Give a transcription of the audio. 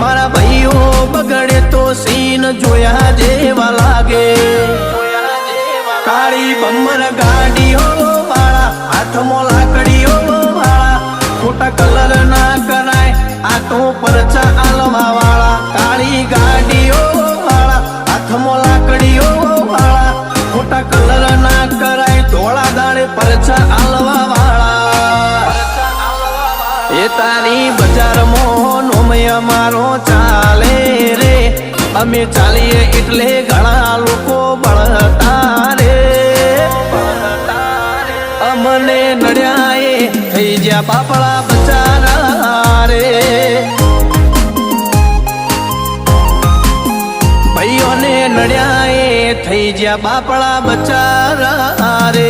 મારા ભાઈઓ બગડે તો સીન જોયા જેવા લાગે કાળી બમ્મર ગાડીઓ વાળા હાથમાં લાકડીઓ વાળા ખોટા કલર ના કરાય આ તો પરચા આલવા વાળા કાળી ગાડીઓ વાળા હાથમાં લાકડીઓ વાળા ખોટા કલર ના કરાય ધોળા દાડે પરચા આલવા વાળા એ તારી બજારમાં નોમય મારો ચાલે રે અમે ચાલીએ એટલે ઘણા લોકો બળતા રે અમને નડ્યા એ થઈ જ્યાં બાપડા બચારા રે ભાઈઓને નડ્યા એ થઈ જ્યાં બાપડા બચારા રે